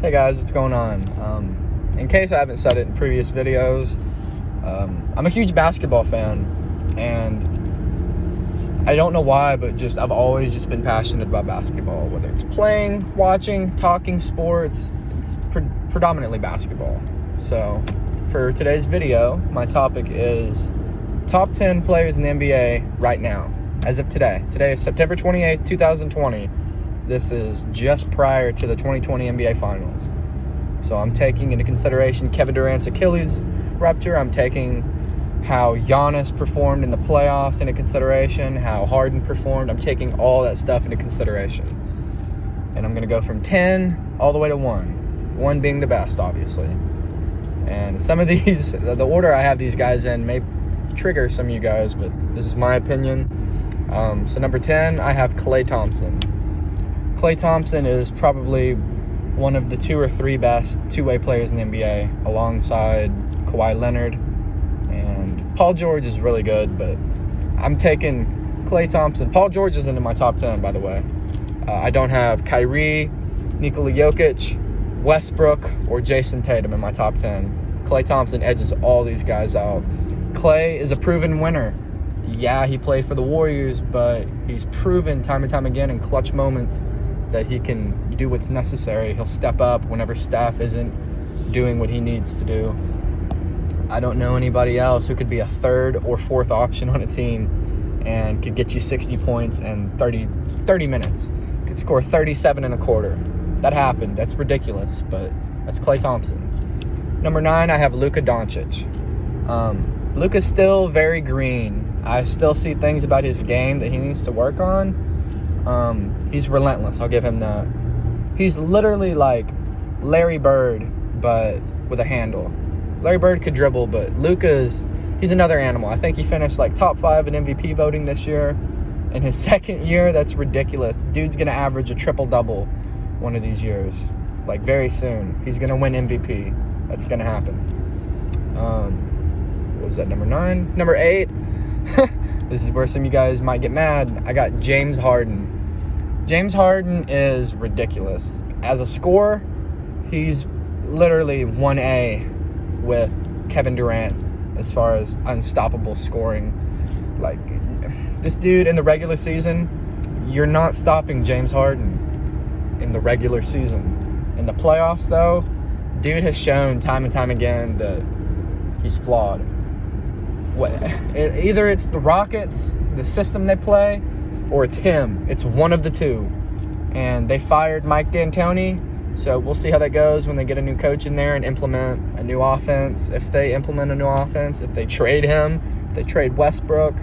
Hey guys, what's going on? In case I haven't said it in previous videos, I'm a huge basketball fan, and I don't know why, but I've always just been passionate about basketball. Whether it's playing, watching, talking sports, it's predominantly basketball. So for today's video, my topic is top 10 players in the NBA right now, as of today. Today is September 28th, 2020. This is just prior to the 2020 NBA Finals. So I'm taking into consideration Kevin Durant's Achilles rupture. I'm taking how Giannis performed in the playoffs into consideration, how Harden performed. I'm taking all that stuff into consideration. And I'm going to go from 10 all the way to 1. 1 being the best, obviously. And some of these, the order I have these guys in may trigger some of you guys, but this is my opinion. So number 10, I have Klay Thompson. Klay Thompson is probably one of the 2 or 3 best two-way players in the NBA, alongside Kawhi Leonard. And Paul George is really good, but I'm taking Klay Thompson. Paul George isn't in my top 10, by the way. I don't have Kyrie, Nikola Jokic, Westbrook, or Jason Tatum in my top 10. Klay Thompson edges all these guys out. Klay is a proven winner. Yeah, he played for the Warriors, but he's proven time and time again in clutch moments that he can do what's necessary. He'll step up whenever Steph isn't doing what he needs to do. I don't know anybody else who could be a 3rd or 4th option on a team and could get you 60 points in 30 minutes. Could score 37 and a quarter. That happened. That's ridiculous, but that's Klay Thompson. Number 9, I have Luka Doncic. Luka's still very green. I still see things about his game that he needs to work on. He's relentless. I'll give him that. He's literally like Larry Bird, but with a handle. Larry Bird could dribble, but he's another animal. I think he finished like top 5 in MVP voting this year. In his second year, that's ridiculous. Dude's going to average a triple-double one of these years. Like very soon. He's going to win MVP. That's going to happen. What was that, number 9? Number 8. This is where some of you guys might get mad. I got James Harden. James Harden is ridiculous. As a scorer, he's literally 1A with Kevin Durant as far as unstoppable scoring. Like, this dude in the regular season, you're not stopping James Harden in the regular season. In the playoffs, though, dude has shown time and time again that he's flawed. Either it's the Rockets, the system they play, or it's him. It's one of the two. And they fired Mike D'Antoni, so we'll see how that goes when they get a new coach in there and implement a new offense. If they implement a new offense, if they trade him, if they trade Westbrook,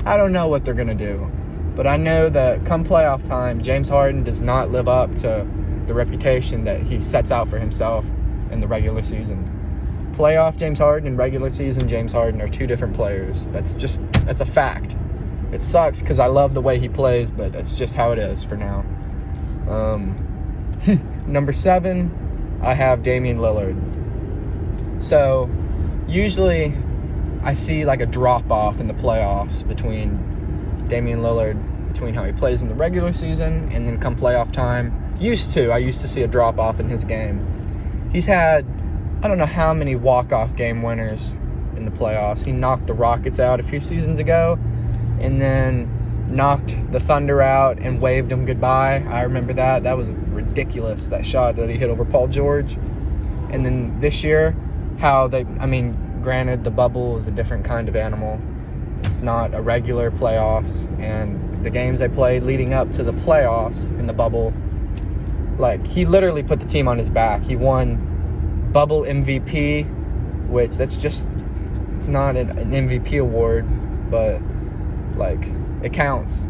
I don't know what they're going to do. But I know that come playoff time, James Harden does not live up to the reputation that he sets out for himself in the regular season. Playoff James Harden and regular season James Harden are 2 different players. That's a fact. It sucks because I love the way he plays, but it's just how it is for now. Number 7, I have Damian Lillard. So usually I see like a drop-off in the playoffs between Damian Lillard, between how he plays in the regular season and then come playoff time. I used to see a drop-off in his game. He's had, I don't know how many walk-off game winners in the playoffs. He knocked the Rockets out a few seasons ago and then knocked the Thunder out and waved them goodbye. I remember that. That was ridiculous, that shot that he hit over Paul George. And then this year, granted, the bubble is a different kind of animal. It's not a regular playoffs, and the games they played leading up to the playoffs in the bubble, like, he literally put the team on his back. He won bubble MVP, which it's not an MVP award, but like, it counts.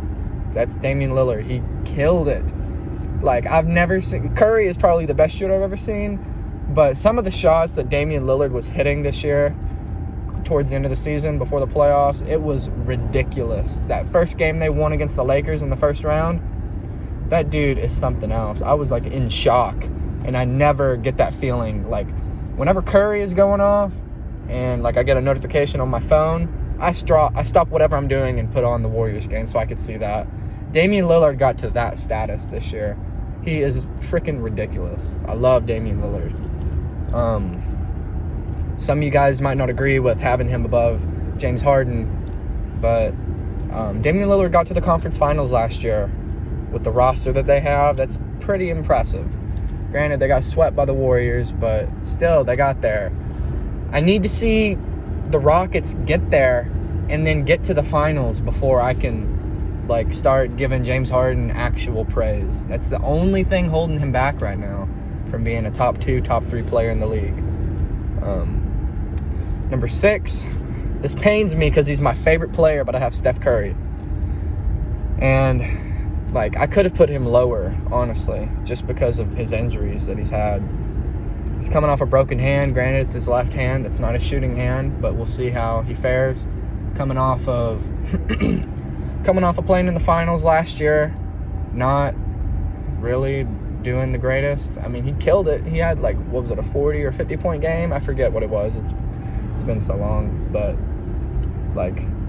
That's Damian Lillard. He killed it. Like, I've never seen... Curry is probably the best shooter I've ever seen, but some of the shots that Damian Lillard was hitting this year towards the end of the season before the playoffs, it was ridiculous. That first game they won against the Lakers in the first round, that dude is something else. I was, like, in shock, and I never get that feeling. Like, whenever Curry is going off and, like, I get a notification on my phone, I stop whatever I'm doing and put on the Warriors game so I could see that. Damian Lillard got to that status this year. He is freaking ridiculous. I love Damian Lillard. Some of you guys might not agree with having him above James Harden, but Damian Lillard got to the conference finals last year with the roster that they have. That's pretty impressive. Granted, they got swept by the Warriors, but still, they got there. I need to see the Rockets get there and then get to the finals before I can start giving James Harden actual praise. That's the only thing holding him back right now from being a top 2, top 3 player in the league. Number 6, this pains me because he's my favorite player, but I have Steph Curry. And I could have put him lower, honestly, just because of his injuries that he's had. He's coming off a broken hand. Granted, it's his left hand. That's not a shooting hand, but we'll see how he fares. Coming off of playing in the finals last year, not really doing the greatest. I mean, he killed it. He had a 40 or 50 point game? I forget what it was. It's been so long, but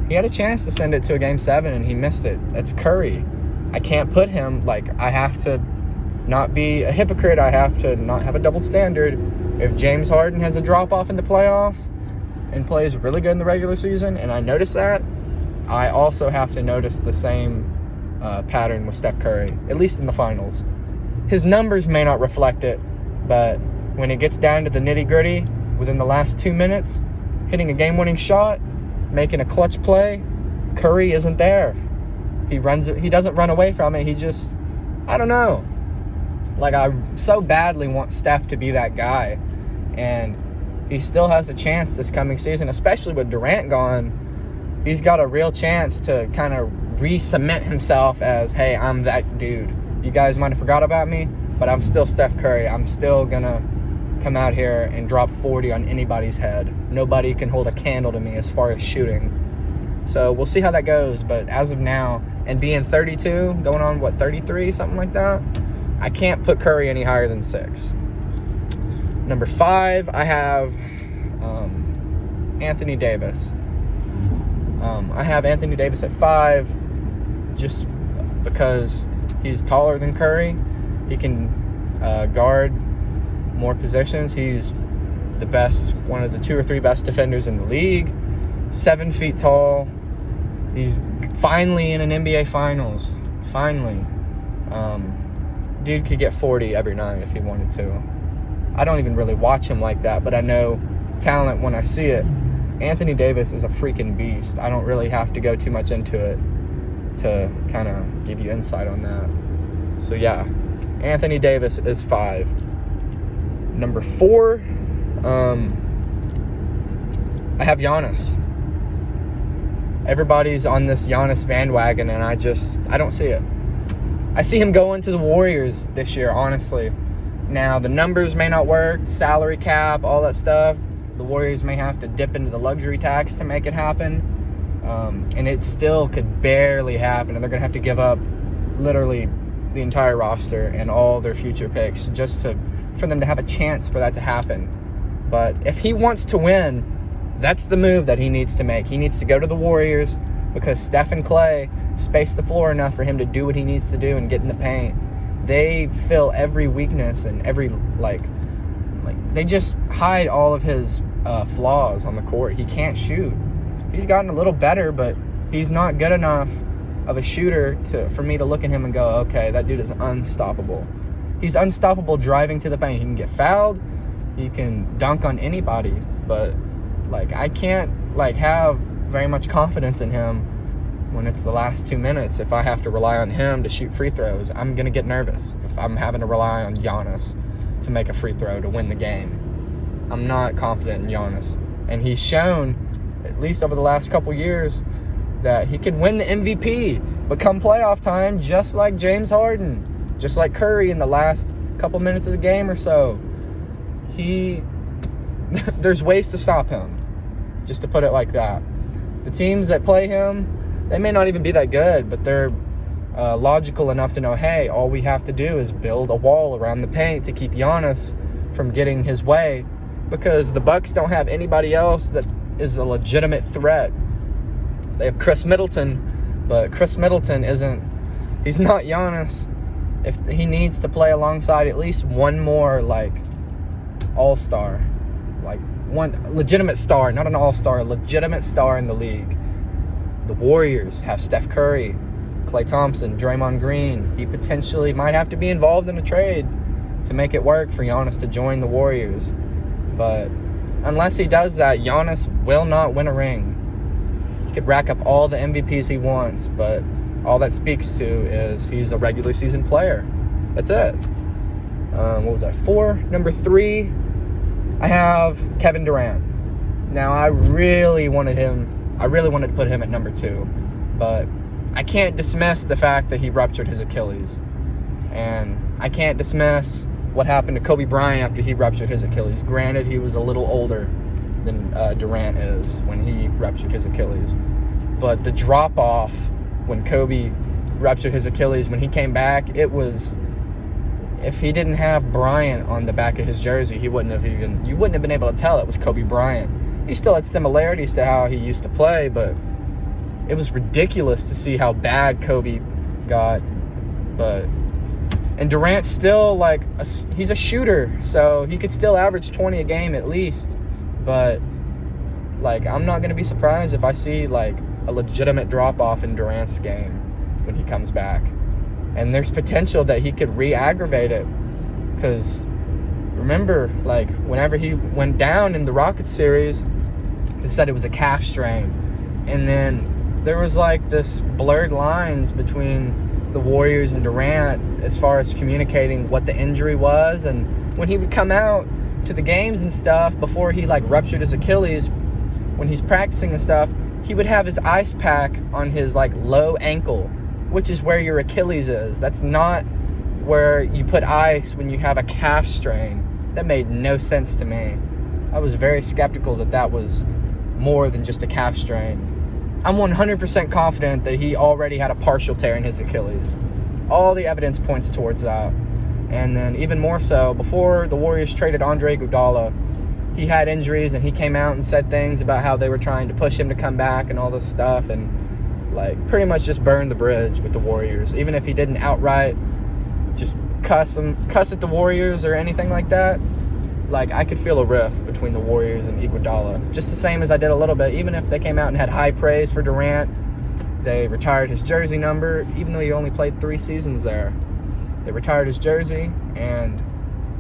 he had a chance to send it to a game 7 and he missed it. That's Curry. I can't put him I have to not be a hypocrite. I have to not have a double standard. If James Harden has a drop off in the playoffs and plays really good in the regular season, and I notice that, I also have to notice the same pattern with Steph Curry, at least in the finals. His numbers may not reflect it, but when it gets down to the nitty-gritty, within the last 2 minutes, hitting a game-winning shot, making a clutch play, Curry isn't there. He doesn't run away from it. He just, I don't know. I so badly want Steph to be that guy, and he still has a chance this coming season, especially with Durant gone. He's got a real chance to kind of re-cement himself as, hey, I'm that dude. You guys might have forgot about me, but I'm still Steph Curry. I'm still going to come out here and drop 40 on anybody's head. Nobody can hold a candle to me as far as shooting. So we'll see how that goes. But as of now, and being 32, going on, 33, something like that, I can't put Curry any higher than 6. Number 5, I have Anthony Davis. I have Anthony Davis at 5 just because he's taller than Curry. He can guard more positions. He's the best, one of the 2 or 3 best defenders in the league. 7 feet tall. He's finally in an NBA Finals. Finally. Dude could get 40 every night if he wanted to. I don't even really watch him like that, but I know talent when I see it. Anthony Davis is a freaking beast. I don't really have to go too much into it to kind of give you insight on that. So yeah, Anthony Davis is 5. Number 4, I have Giannis. Everybody's on this Giannis bandwagon, and I don't see it. I see him going to the Warriors this year, honestly. Now, the numbers may not work, salary cap, all that stuff. The Warriors may have to dip into the luxury tax to make it happen. And it still could barely happen, and they're going to have to give up literally the entire roster and all their future picks just for them to have a chance for that to happen. But if he wants to win, that's the move that he needs to make. He needs to go to the Warriors because Steph and Clay space the floor enough for him to do what he needs to do and get in the paint. They fill every weakness and every, they just hide all of his flaws on the court. He can't shoot. He's gotten a little better, but he's not good enough of a shooter for me to look at him and go, okay, that dude is unstoppable. He's unstoppable driving to the paint. He can get fouled. He can dunk on anybody, but I can't have very much confidence in him when it's the last 2 minutes. If I have to rely on him to shoot free throws, I'm gonna get nervous. If I'm having to rely on Giannis to make a free throw to win the game, I'm not confident in Giannis. And he's shown, at least over the last couple years, that he can win the MVP, but come playoff time, just like James Harden, just like Curry in the last couple minutes of the game or so, there's ways to stop him, just to put it like that. The teams that play him, they may not even be that good, but they're logical enough to know, hey, all we have to do is build a wall around the paint to keep Giannis from getting his way, because the Bucks don't have anybody else that is a legitimate threat. They have Chris Middleton, but Chris Middleton he's not Giannis. if he needs to play alongside at least one more, like, all-star, like, one legitimate star, not an all-star, a legitimate star in the league. The Warriors have Steph Curry, Klay Thompson, Draymond Green. He potentially might have to be involved in a trade to make it work for Giannis to join the Warriors. But unless he does that, Giannis will not win a ring. He could rack up all the MVPs he wants, but all that speaks to is he's a regular season player. That's it. What was that? 4. Number 3, I have Kevin Durant. Now, I really wanted to put him at number 2, but I can't dismiss the fact that he ruptured his Achilles. And I can't dismiss what happened to Kobe Bryant after he ruptured his Achilles. Granted, he was a little older than Durant is when he ruptured his Achilles. But the drop-off when Kobe ruptured his Achilles, when he came back, it was... If he didn't have Bryant on the back of his jersey, you wouldn't have been able to tell it was Kobe Bryant. He still had similarities to how he used to play, but it was ridiculous to see how bad Kobe got. And Durant's still, like, he's a shooter, so he could still average 20 a game at least. But, like, I'm not going to be surprised if I see, like, a legitimate drop-off in Durant's game when he comes back. And there's potential that he could re-aggravate it. Because, remember, like, whenever he went down in the Rockets series, they said it was a calf strain. And then there was, like, this blurred lines between the Warriors and Durant as far as communicating what the injury was. And when he would come out to the games and stuff before he, like, ruptured his Achilles, when he's practicing and stuff, he would have his ice pack on his, like, low ankle, which is where your Achilles is. That's not where you put ice when you have a calf strain. That made no sense to me. I was very skeptical that was more than just a calf strain. I'm 100% confident that he already had a partial tear in his Achilles. All the evidence points towards that. And then even more so, before the Warriors traded Andre Iguodala, he had injuries and he came out and said things about how they were trying to push him to come back and all this stuff, and, like, pretty much just burned the bridge with the Warriors. Even if he didn't outright just cuss at the Warriors or anything like that, like, I could feel a rift between the Warriors and Iguodala. Just the same as I did a little bit. Even if they came out and had high praise for Durant, they retired his jersey number, even though he only played 3 seasons there. They retired his jersey, and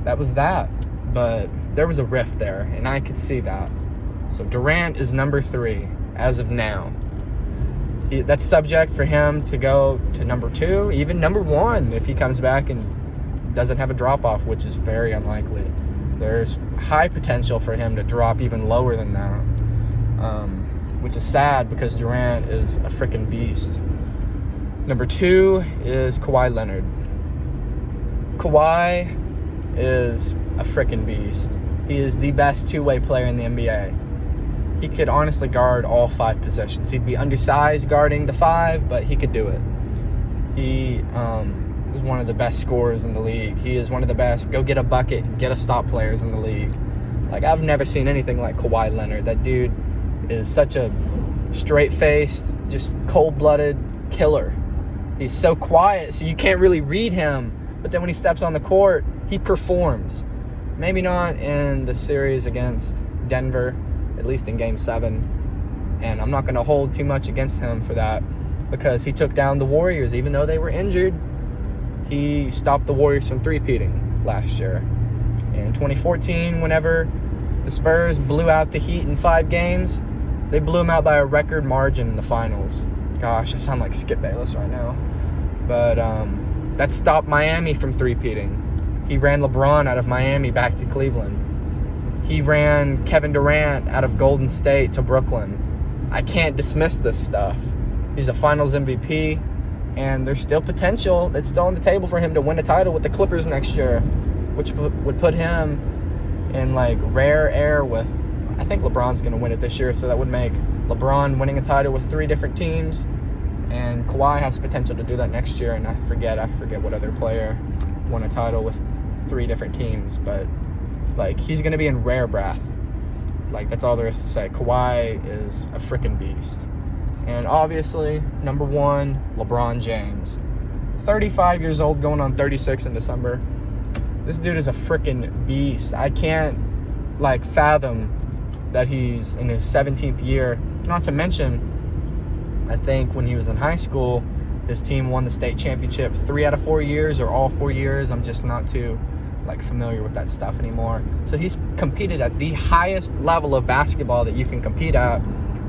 that was that. But there was a rift there, and I could see that. So Durant is number 3 as of now. That's subject for him to go to number 2, even number 1 if he comes back and doesn't have a drop-off, which is very unlikely. There's high potential for him to drop even lower than that, which is sad because Durant is a freaking beast. Number 2 is Kawhi Leonard. Kawhi is a freaking beast. He is the best two-way player in the NBA. He could honestly guard all 5 positions. He'd be undersized guarding the 5, but he could do it. He is one of the best scorers in the league. He is one of the best go get a bucket, get a stop players in the league. Like, I've never seen anything like Kawhi Leonard. That dude is such a straight-faced, just cold-blooded killer. He's so quiet, so you can't really read him. But then when he steps on the court, he performs. Maybe not in the series against Denver, at least in Game 7. And I'm not going to hold too much against him for that because he took down the Warriors. Even though they were injured, he stopped the Warriors from three-peating last year. In 2014, whenever the Spurs blew out the Heat in 5 games, they blew them out by a record margin in the finals. Gosh, I sound like Skip Bayless right now. But that stopped Miami from three-peating. He ran LeBron out of Miami back to Cleveland. He ran Kevin Durant out of Golden State to Brooklyn. I can't dismiss this stuff. He's a Finals MVP, and there's still potential that's still on the table for him to win a title with the Clippers next year, which would put him in, like, rare air with, I think LeBron's going to win it this year, so that would make LeBron winning a title with 3 different teams, and Kawhi has potential to do that next year, and I forget what other player won a title with 3 different teams, but, like, he's going to be in rare breath. Like, that's all there is to say. Kawhi is a freaking beast. And obviously, number 1, LeBron James. 35 years old, going on 36 in December. This dude is a freaking beast. I can't, fathom that he's in his 17th year. Not to mention, I think when he was in high school, his team won the state championship 3 out of 4 years, or all 4 years. I'm just not too familiar with that stuff anymore. So he's competed at the highest level of basketball that you can compete at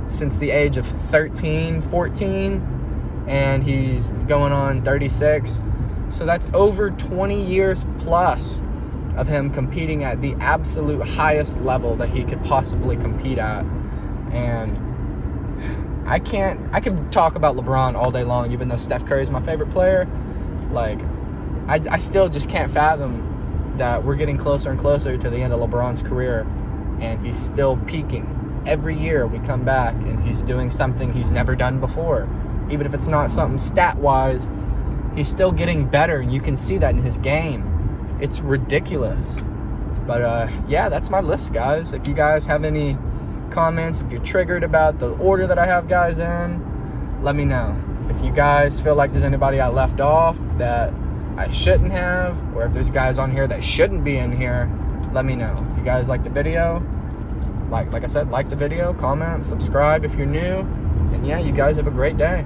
since the age of 13, 14, and he's going on 36. So that's over 20 years plus of him competing at the absolute highest level that he could possibly compete at. And I could talk about LeBron all day long, even though Steph Curry is my favorite player. I still just can't fathom that we're getting closer and closer to the end of LeBron's career, and he's still peaking. Every year we come back and he's doing something he's never done before. Even if it's not something stat-wise, he's still getting better, and you can see that in his game. It's ridiculous. But yeah, that's my list, guys. If you guys have any comments, if you're triggered about the order that I have guys in, let me know. If you guys feel like there's anybody I left off that I shouldn't have, or if there's guys on here that shouldn't be in here, let me know. If you guys like the video, like I said, like the video, comment, subscribe if you're new, and yeah, you guys have a great day.